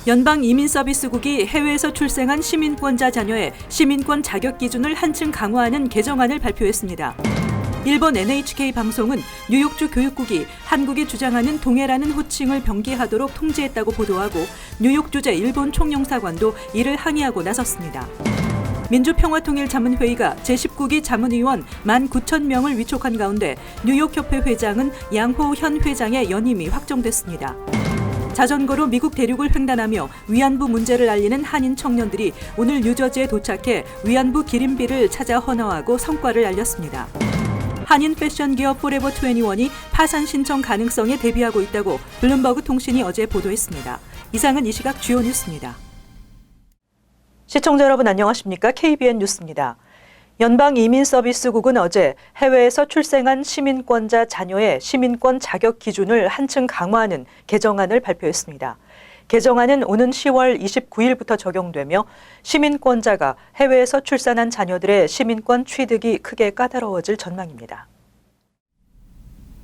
연방이민서비스국이 해외에서 출생한 시민권자 자녀의 시민권 자격 기준을 한층 강화하는 개정안을 발표했습니다. 일본 NHK 방송은 뉴욕주 교육국이 한국이 주장하는 동해라는 호칭을 병기하도록 통지했다고 보도하고 뉴욕주재 일본 총영사관도 이를 항의하고 나섰습니다. 민주평화통일자문회의가 제19기 자문위원 19,000명을 위촉한 가운데 뉴욕협회 회장은 양호 현 회장의 연임이 확정됐습니다. 자전거로 미국 대륙을 횡단하며 위안부 문제를 알리는 한인 청년들이 오늘 뉴저지에 도착해 위안부 기림비를 찾아 헌화하고 성과를 알렸습니다. 한인 패션 기업 포레버 21이 파산 신청 가능성에 대비하고 있다고 블룸버그 통신이 어제 보도했습니다. 이상은 이 시각 주요 뉴스입니다. 시청자 여러분 안녕하십니까? KBN 뉴스입니다. 연방이민서비스국은 어제 해외에서 출생한 시민권자 자녀의 시민권 자격 기준을 한층 강화하는 개정안을 발표했습니다. 개정안은 오는 10월 29일부터 적용되며 시민권자가 해외에서 출산한 자녀들의 시민권 취득이 크게 까다로워질 전망입니다.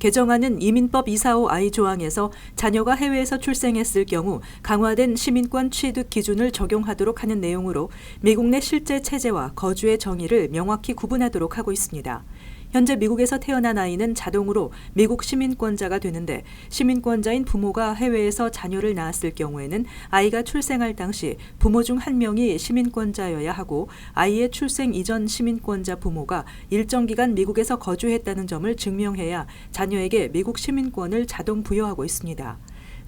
개정안은 이민법 245I 조항에서 자녀가 해외에서 출생했을 경우 강화된 시민권 취득 기준을 적용하도록 하는 내용으로 미국 내 실제 체제와 거주의 정의를 명확히 구분하도록 하고 있습니다. 현재 미국에서 태어난 아이는 자동으로 미국 시민권자가 되는데 시민권자인 부모가 해외에서 자녀를 낳았을 경우에는 아이가 출생할 당시 부모 중 한 명이 시민권자여야 하고 아이의 출생 이전 시민권자 부모가 일정 기간 미국에서 거주했다는 점을 증명해야 자녀에게 미국 시민권을 자동 부여하고 있습니다.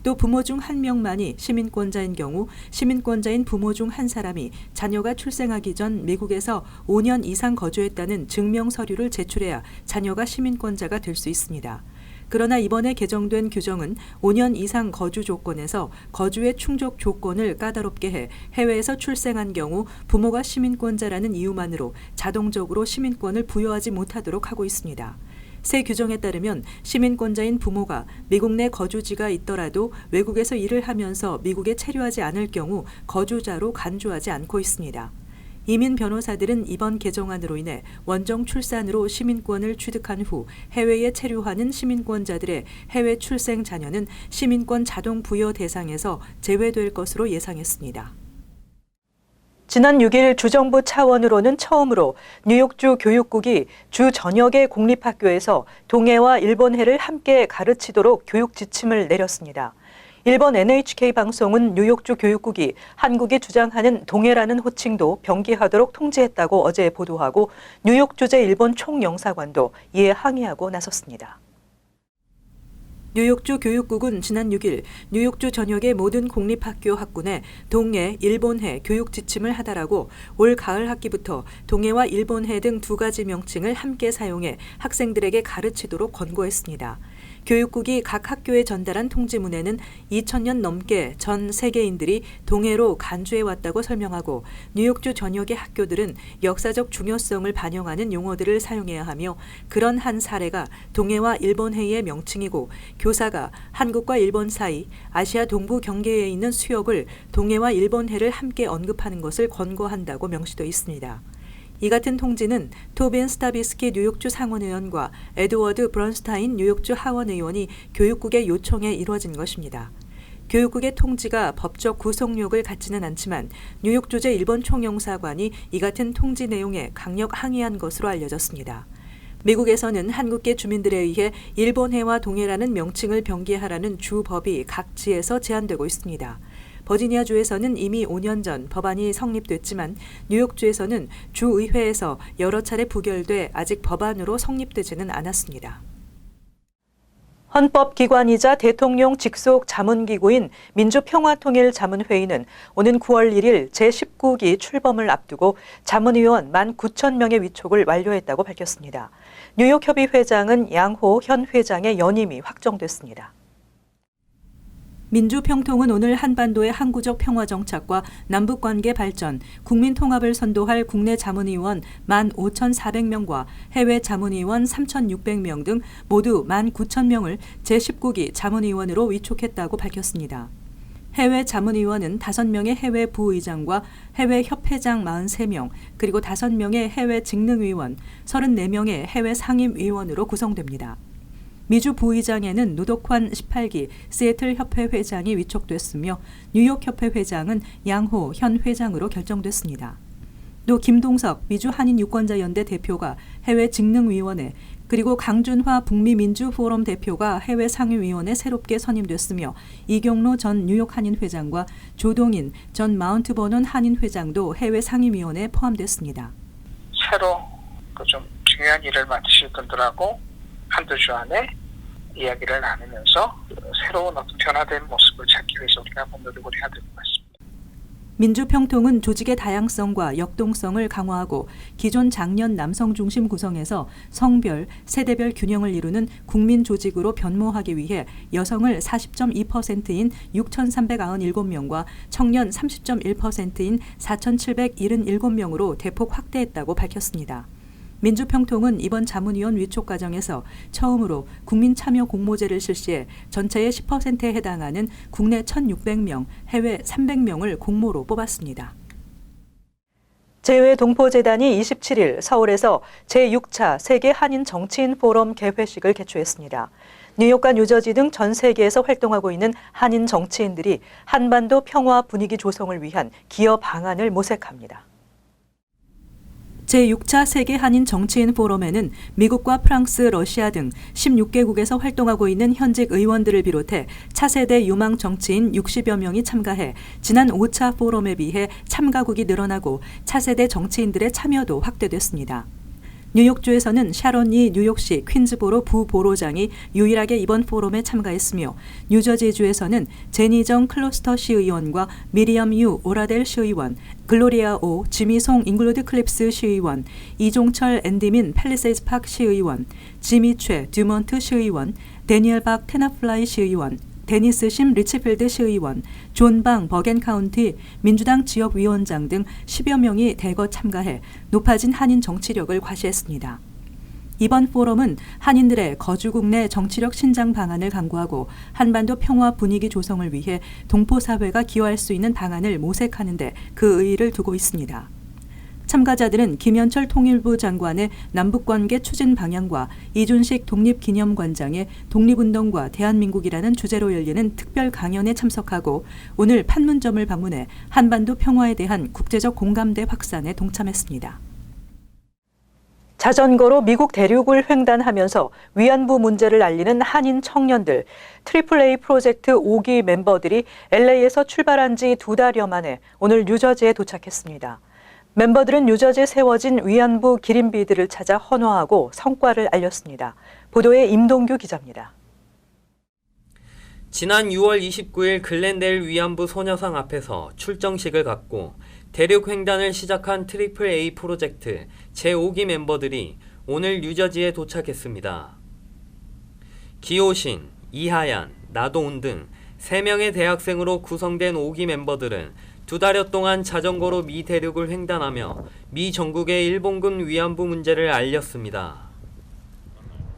또 부모 중 한 명만이 시민권자인 경우 시민권자인 부모 중 한 사람이 자녀가 출생하기 전 미국에서 5년 이상 거주했다는 증명 서류를 제출해야 자녀가 시민권자가 될 수 있습니다. 그러나 이번에 개정된 규정은 5년 이상 거주 조건에서 거주의 충족 조건을 까다롭게 해 해외에서 출생한 경우 부모가 시민권자라는 이유만으로 자동적으로 시민권을 부여하지 못하도록 하고 있습니다. 새 규정에 따르면 시민권자인 부모가 미국 내 거주지가 있더라도 외국에서 일을 하면서 미국에 체류하지 않을 경우 거주자로 간주하지 않고 있습니다. 이민 변호사들은 이번 개정안으로 인해 원정 출산으로 시민권을 취득한 후 해외에 체류하는 시민권자들의 해외 출생 자녀는 시민권 자동 부여 대상에서 제외될 것으로 예상했습니다. 지난 6일 주정부 차원으로는 처음으로 뉴욕주 교육국이 주 전역의 공립학교에서 동해와 일본해를 함께 가르치도록 교육 지침을 내렸습니다. 일본 NHK 방송은 뉴욕주 교육국이 한국이 주장하는 동해라는 호칭도 병기하도록 통지했다고 어제 보도하고 뉴욕주재 일본 총영사관도 이에 항의하고 나섰습니다. 뉴욕주 교육국은 지난 6일 뉴욕주 전역의 모든 공립학교 학군에 동해, 일본해 교육 지침을 하달하고 올 가을 학기부터 동해와 일본해 등 두 가지 명칭을 함께 사용해 학생들에게 가르치도록 권고했습니다. 교육국이 각 학교에 전달한 통지문에는 2000년 넘게 전 세계인들이 동해로 간주해왔다고 설명하고 뉴욕주 전역의 학교들은 역사적 중요성을 반영하는 용어들을 사용해야 하며 그런 한 사례가 동해와 일본해의 명칭이고 교사가 한국과 일본 사이 아시아 동부 경계에 있는 수역을 동해와 일본해를 함께 언급하는 것을 권고한다고 명시되어 있습니다. 이 같은 통지는 토빈 스타비스키 뉴욕주 상원의원과 에드워드 브런스타인 뉴욕주 하원의원이 교육국의 요청에 이루어진 것입니다. 교육국의 통지가 법적 구속력을 갖지는 않지만 뉴욕주재 일본 총영사관이 이 같은 통지 내용에 강력 항의한 것으로 알려졌습니다. 미국에서는 한국계 주민들에 의해 일본해와 동해라는 명칭을 병기하라는 주법이 각 지에서 제한되고 있습니다. 버지니아주에서는 이미 5년 전 법안이 성립됐지만 뉴욕주에서는 주의회에서 여러 차례 부결돼 아직 법안으로 성립되지는 않았습니다. 헌법기관이자 대통령 직속 자문기구인 민주평화통일자문회의는 오는 9월 1일 제19기 출범을 앞두고 자문위원 19,000명의 위촉을 완료했다고 밝혔습니다. 뉴욕협의 회장은 양호 현 회장의 연임이 확정됐습니다. 민주평통은 오늘 한반도의 항구적 평화 정착과 남북관계 발전, 국민 통합을 선도할 국내 자문위원 15,400명과 해외 자문위원 3,600명 등 모두 19,000명을 제19기 자문위원으로 위촉했다고 밝혔습니다. 해외 자문위원은 5명의 해외 부의장과 해외 협회장 43명, 그리고 5명의 해외 직능위원, 34명의 해외 상임위원으로 구성됩니다. 미주 부의장에는 노덕환 18기 시애틀 협회 회장이 위촉됐으며 뉴욕 협회 회장은 양호 현 회장으로 결정됐습니다. 또 김동석 미주 한인유권자연대 대표가 해외 직능위원회 그리고 강준화 북미민주포럼 대표가 해외 상임위원회 새롭게 선임됐으며 이경로 전 뉴욕 한인 회장과 조동인 전 마운트 버논 한인 회장도 해외 상임위원회에 포함됐습니다. 새로 좀 중요한 일을 맡으실 분들하고 한두 주 안에 이야기를 나누면서 새로운 어떤 변화된 모습을 찾기 위해서 우리가 한번 노력을 해야 될 것 같습니다. 민주평통은 조직의 다양성과 역동성을 강화하고 기존 장년 남성 중심 구성에서 성별, 세대별 균형을 이루는 국민 조직으로 변모하기 위해 여성을 40.2%인 6,397명과 청년 30.1%인 4,777명으로 대폭 확대했다고 밝혔습니다. 민주평통은 이번 자문위원 위촉 과정에서 처음으로 국민참여 공모제를 실시해 전체의 10%에 해당하는 국내 1,600명, 해외 300명을 공모로 뽑았습니다. 재외동포재단이 27일 서울에서 제6차 세계 한인 정치인 포럼 개회식을 개최했습니다. 뉴욕과 뉴저지 등 전 세계에서 활동하고 있는 한인 정치인들이 한반도 평화 분위기 조성을 위한 기여 방안을 모색합니다. 제6차 세계 한인 정치인 포럼에는 미국과 프랑스, 러시아 등 16개국에서 활동하고 있는 현직 의원들을 비롯해 차세대 유망 정치인 60여 명이 참가해 지난 5차 포럼에 비해 참가국이 늘어나고 차세대 정치인들의 참여도 확대됐습니다. 뉴욕주에서는 샤론 이 뉴욕시 퀸즈보로 부보로장이 유일하게 이번 포럼에 참가했으며 뉴저지주에서는 제니정 클로스터 시의원과 미리엄 유 오라델 시의원, 글로리아 오 지미송 잉글로드 클립스 시의원, 이종철 앤디민 팰리세이즈 파크 시의원, 지미 최 듀먼트 시의원, 데니엘 박 테나플라이 시의원, 데니스 심 리치필드 시의원, 존 방 버겐 카운티 민주당 지역위원장 등 10여 명이 대거 참가해 높아진 한인 정치력을 과시했습니다. 이번 포럼은 한인들의 거주국 내 정치력 신장 방안을 강구하고 한반도 평화 분위기 조성을 위해 동포사회가 기여할 수 있는 방안을 모색하는 데 그 의의를 두고 있습니다. 참가자들은 김현철 통일부 장관의 남북관계 추진 방향과 이준식 독립기념관장의 독립운동과 대한민국이라는 주제로 열리는 특별 강연에 참석하고 오늘 판문점을 방문해 한반도 평화에 대한 국제적 공감대 확산에 동참했습니다. 자전거로 미국 대륙을 횡단하면서 위안부 문제를 알리는 한인 청년들, AAA 프로젝트 5기 멤버들이 LA에서 출발한 지 2달여 만에 오늘 뉴저지에 도착했습니다. 멤버들은 뉴저지에 세워진 위안부 기린비들을 찾아 헌화하고 성과를 알렸습니다. 보도에 임동규 기자입니다. 지난 6월 29일 글렌데일 위안부 소녀상 앞에서 출정식을 갖고 대륙 횡단을 시작한 AAA 프로젝트 제5기 멤버들이 오늘 뉴저지에 도착했습니다. 기호신, 이하얀, 나도운 등 3명의 대학생으로 구성된 5기 멤버들은 2달여 동안 자전거로 미 대륙을 횡단하며 미 전국의 일본군 위안부 문제를 알렸습니다.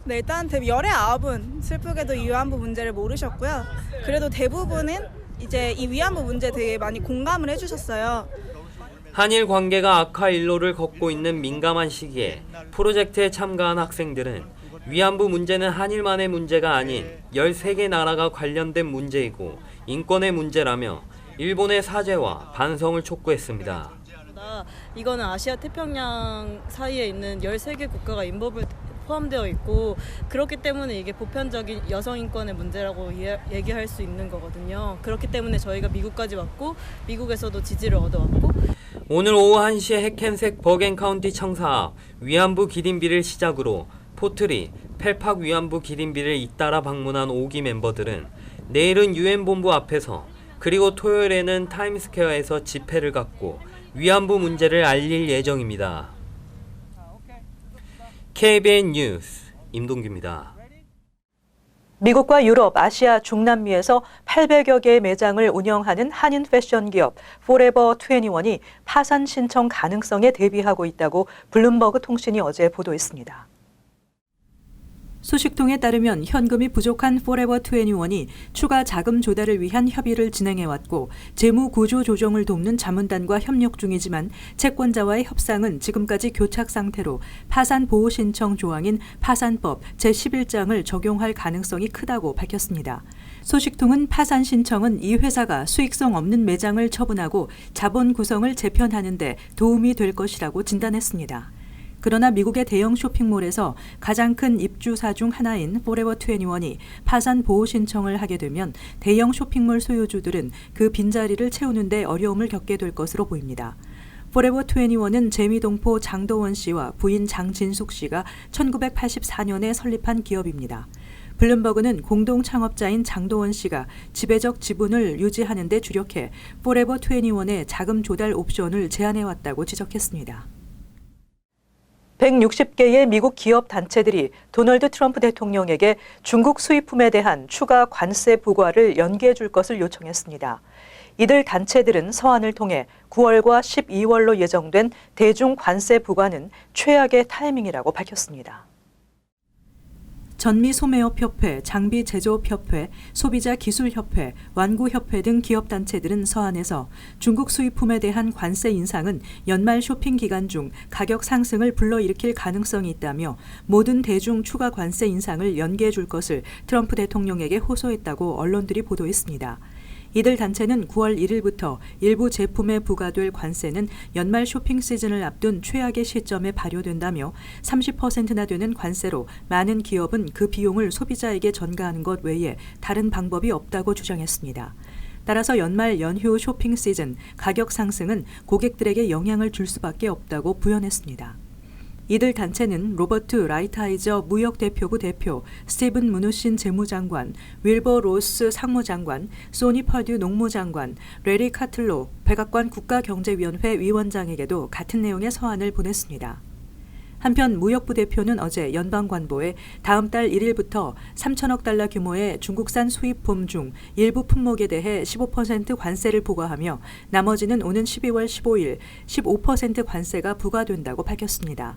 네, 일단 열의 9은 슬프게도 이 위안부 문제를 모르셨고요. 그래도 대부분은 이제 이 위안부 문제에 되게 많이 공감을 해주셨어요. 한일 관계가 악화 일로를 걷고 있는 민감한 시기에 프로젝트에 참가한 학생들은 위안부 문제는 한일만의 문제가 아닌 13개 나라가 관련된 문제이고 인권의 문제라며 일본의 사죄와 반성을 촉구했습니다. 이거는 아시아 태평양 사이에 있는 13개 국가가 인법을 포함되어 있고 그렇기 때문에 이게 보편적인 여성 인권의 문제라고 얘기할 수 있는 거거든요. 그렇기 때문에 저희가 미국까지 왔고 미국에서도 지지를 얻어왔고 오늘 오후 1시에 해켄색 버겐 카운티 청사 앞 위안부 기린비를 시작으로 포트리, 펠팍 위안부 기린비를 잇따라 방문한 5기 멤버들은 내일은 유엔 본부 앞에서 그리고 토요일에는 타임스퀘어에서 집회를 갖고 위안부 문제를 알릴 예정입니다. KBN 뉴스 임동규입니다. 미국과 유럽, 아시아, 중남미에서 800여 개의 매장을 운영하는 한인 패션 기업 포레버 21이 파산 신청 가능성에 대비하고 있다고 블룸버그 통신이 어제 보도했습니다. 소식통에 따르면 현금이 부족한 포레버 21이 추가 자금 조달을 위한 협의를 진행해왔고 재무 구조 조정을 돕는 자문단과 협력 중이지만 채권자와의 협상은 지금까지 교착 상태로 파산 보호 신청 조항인 파산법 제11장을 적용할 가능성이 크다고 밝혔습니다. 소식통은 파산 신청은 이 회사가 수익성 없는 매장을 처분하고 자본 구성을 재편하는 데 도움이 될 것이라고 진단했습니다. 그러나 미국의 대형 쇼핑몰에서 가장 큰 입주사 중 하나인 포레버 21이 파산 보호 신청을 하게 되면 대형 쇼핑몰 소유주들은 그 빈자리를 채우는 데 어려움을 겪게 될 것으로 보입니다. 포레버 21은 재미동포 장도원 씨와 부인 장진숙 씨가 1984년에 설립한 기업입니다. 블룸버그는 공동 창업자인 장도원 씨가 지배적 지분을 유지하는 데 주력해 포레버 21의 자금 조달 옵션을 제안해왔다고 지적했습니다. 160개의 미국 기업 단체들이 도널드 트럼프 대통령에게 중국 수입품에 대한 추가 관세 부과를 연기해 줄 것을 요청했습니다. 이들 단체들은 서한을 통해 9월과 12월로 예정된 대중 관세 부과는 최악의 타이밍이라고 밝혔습니다. 전미소매업협회, 장비제조업협회, 소비자기술협회, 완구협회 등 기업단체들은 서한에서 중국 수입품에 대한 관세 인상은 연말 쇼핑 기간 중 가격 상승을 불러일으킬 가능성이 있다며 모든 대중 추가 관세 인상을 연기해 줄 것을 트럼프 대통령에게 호소했다고 언론들이 보도했습니다. 이들 단체는 9월 1일부터 일부 제품에 부과될 관세는 연말 쇼핑 시즌을 앞둔 최악의 시점에 발효된다며 30%나 되는 관세로 많은 기업은 그 비용을 소비자에게 전가하는 것 외에 다른 방법이 없다고 주장했습니다. 따라서 연말 연휴 쇼핑 시즌 가격 상승은 고객들에게 영향을 줄 수밖에 없다고 부연했습니다. 이들 단체는 로버트 라이트하이저 무역대표부 대표, 스티븐 무누신 재무장관, 윌버 로스 상무장관, 소니 퍼듀 농무장관, 레리 카틀로 백악관 국가경제위원회 위원장에게도 같은 내용의 서한을 보냈습니다. 한편 무역부 대표는 어제 연방관보에 다음 달 1일부터 3천억 달러 규모의 중국산 수입품 중 일부 품목에 대해 15% 관세를 부과하며 나머지는 오는 12월 15일 15% 관세가 부과된다고 밝혔습니다.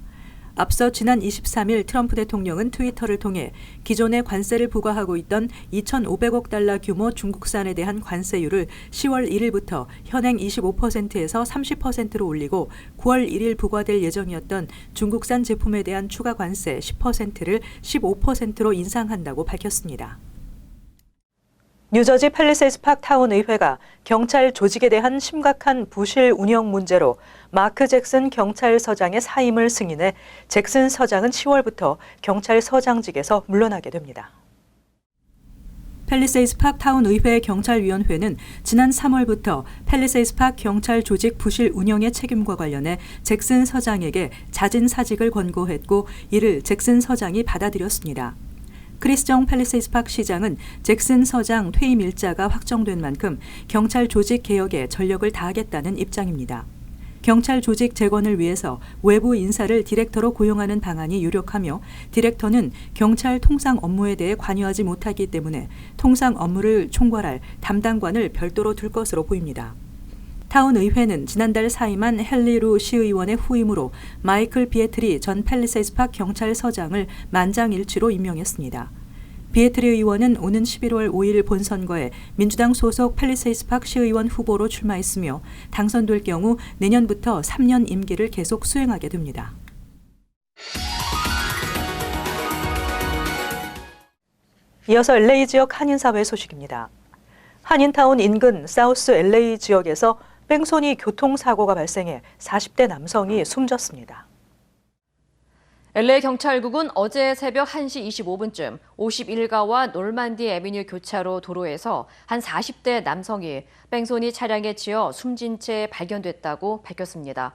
앞서 지난 23일 트럼프 대통령은 트위터를 통해 기존에 관세를 부과하고 있던 2,500억 달러 규모 중국산에 대한 관세율을 10월 1일부터 현행 25%에서 30%로 올리고 9월 1일 부과될 예정이었던 중국산 제품에 대한 추가 관세 10%를 15%로 인상한다고 밝혔습니다. 뉴저지 팰리세이드 파크 타운 의회가 경찰 조직에 대한 심각한 부실 운영 문제로 마크 잭슨 경찰서장의 사임을 승인해 잭슨 서장은 10월부터 경찰서장직에서 물러나게 됩니다. 팰리세이드 파크 타운 의회 경찰위원회는 지난 3월부터 팰리세이드 파크 경찰 조직 부실 운영의 책임과 관련해 잭슨 서장에게 자진 사직을 권고했고 이를 잭슨 서장이 받아들였습니다. 크리스 정 팰리세이드 파크 시장은 잭슨 서장 퇴임 일자가 확정된 만큼 경찰 조직 개혁에 전력을 다하겠다는 입장입니다. 경찰 조직 재건을 위해서 외부 인사를 디렉터로 고용하는 방안이 유력하며 디렉터는 경찰 통상 업무에 대해 관여하지 못하기 때문에 통상 업무를 총괄할 담당관을 별도로 둘 것으로 보입니다. 타운 의회는 지난달 사임한 헨리 루 시의원의 후임으로 마이클 비에트리 전 팰리세이드 파크 경찰서장을 만장일치로 임명했습니다. 비에트리 의원은 오는 11월 5일 본선거에 민주당 소속 팰리세이드 파크 시의원 후보로 출마했으며 당선될 경우 내년부터 3년 임기를 계속 수행하게 됩니다. 이어서 LA 지역 한인사회 소식입니다. 한인타운 인근 사우스 LA 지역에서 뺑소니 교통사고가 발생해 40대 남성이 숨졌습니다. LA 경찰국은 어제 새벽 1시 25분쯤 51가와 놀만디 애비뉴 교차로 도로에서 한 40대 남성이 뺑소니 차량에 치여 숨진 채 발견됐다고 밝혔습니다.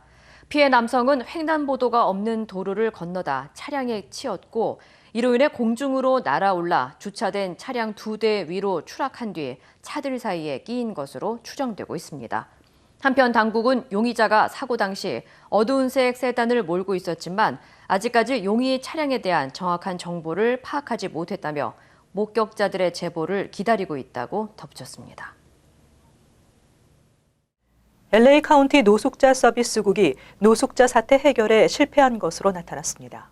피해 남성은 횡단보도가 없는 도로를 건너다 차량에 치였고 이로 인해 공중으로 날아올라 주차된 차량 2대 위로 추락한 뒤 차들 사이에 끼인 것으로 추정되고 있습니다. 한편 당국은 용의자가 사고 당시 어두운 색 세단을 몰고 있었지만 아직까지 용의 차량에 대한 정확한 정보를 파악하지 못했다며 목격자들의 제보를 기다리고 있다고 덧붙였습니다. LA 카운티 노숙자 서비스국이 노숙자 사태 해결에 실패한 것으로 나타났습니다.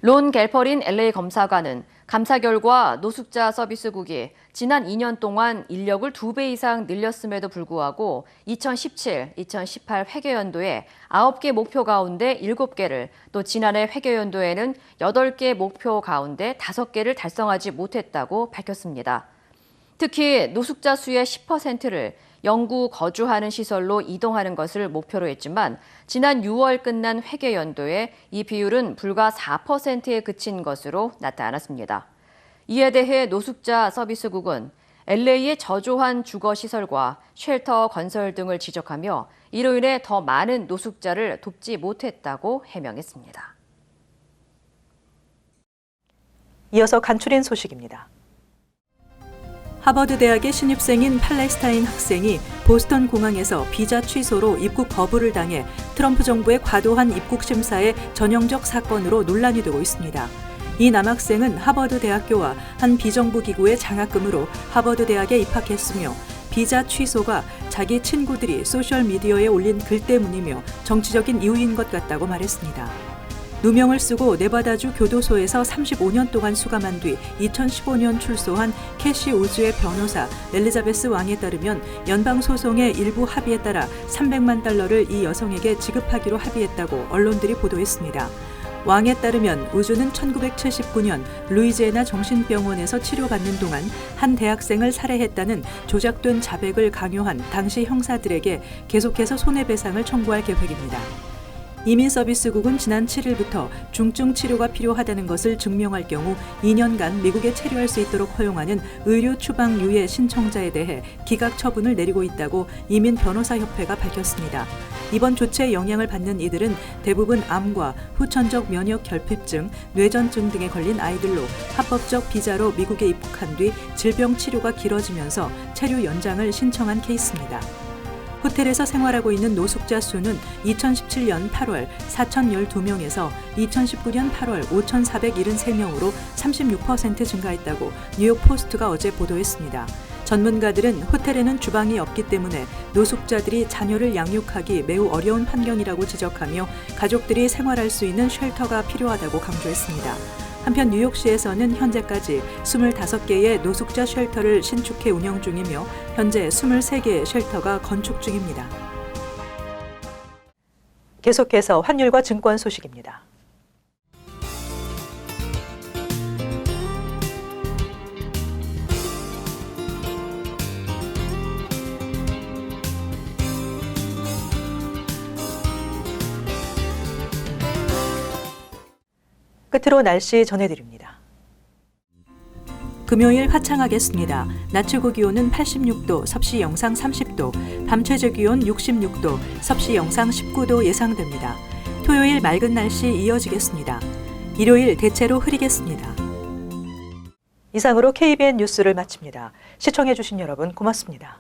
론 갤퍼린 LA 검사관은 감사 결과 노숙자 서비스국이 지난 2년 동안 인력을 2배 이상 늘렸음에도 불구하고 2017, 2018 회계연도에 9개 목표 가운데 7개를, 또 지난해 회계연도에는 8개 목표 가운데 5개를 달성하지 못했다고 밝혔습니다. 특히 노숙자 수의 10%를 영구 거주하는 시설로 이동하는 것을 목표로 했지만 지난 6월 끝난 회계연도에 이 비율은 불과 4%에 그친 것으로 나타났습니다. 이에 대해 노숙자 서비스국은 LA의 저조한 주거시설과 쉘터 건설 등을 지적하며 이로 인해 더 많은 노숙자를 돕지 못했다고 해명했습니다. 이어서 간추린 소식입니다. 하버드 대학의 신입생인 팔레스타인 학생이 보스턴 공항에서 비자 취소로 입국 거부를 당해 트럼프 정부의 과도한 입국 심사의 전형적 사건으로 논란이 되고 있습니다. 이 남학생은 하버드 대학교와 한 비정부 기구의 장학금으로 하버드 대학에 입학했으며 비자 취소가 자기 친구들이 소셜미디어에 올린 글 때문이며 정치적인 이유인 것 같다고 말했습니다. 누명을 쓰고 네바다주 교도소에서 35년 동안 수감한 뒤 2015년 출소한 캐시 우즈의 변호사 엘리자베스 왕에 따르면 연방 소송의 일부 합의에 따라 $300만 이 여성에게 지급하기로 합의했다고 언론들이 보도했습니다. 왕에 따르면 우즈는 1979년 루이지애나 정신병원에서 치료받는 동안 한 대학생을 살해했다는 조작된 자백을 강요한 당시 형사들에게 계속해서 손해배상을 청구할 계획입니다. 이민서비스국은 지난 7일부터 중증 치료가 필요하다는 것을 증명할 경우 2년간 미국에 체류할 수 있도록 허용하는 의료 추방 유예 신청자에 대해 기각 처분을 내리고 있다고 이민 변호사협회가 밝혔습니다. 이번 조치에 영향을 받는 이들은 대부분 암과 후천적 면역 결핍증, 뇌전증 등에 걸린 아이들로 합법적 비자로 미국에 입국한 뒤 질병 치료가 길어지면서 체류 연장을 신청한 케이스입니다. 호텔에서 생활하고 있는 노숙자 수는 2017년 8월 4,012명에서 2019년 8월 5,473명으로 36% 증가했다고 뉴욕포스트가 어제 보도했습니다. 전문가들은 호텔에는 주방이 없기 때문에 노숙자들이 자녀를 양육하기 매우 어려운 환경이라고 지적하며 가족들이 생활할 수 있는 쉘터가 필요하다고 강조했습니다. 한편 뉴욕시에서는 현재까지 25개의 노숙자 쉘터를 신축해 운영 중이며 현재 23개의 쉘터가 건축 중입니다. 계속해서 환율과 증권 소식입니다. 끝으로 날씨 전해드립니다. 금요일 화창하겠습니다. 낮 최고 기온은 86도, 섭씨 영상 30도, 밤 최저 기온 66도, 섭씨 영상 19도 예상됩니다. 토요일 맑은 날씨 이어지겠습니다. 일요일 대체로 흐리겠습니다. 이상으로 KBN 뉴스를 마칩니다. 시청해주신 여러분 고맙습니다.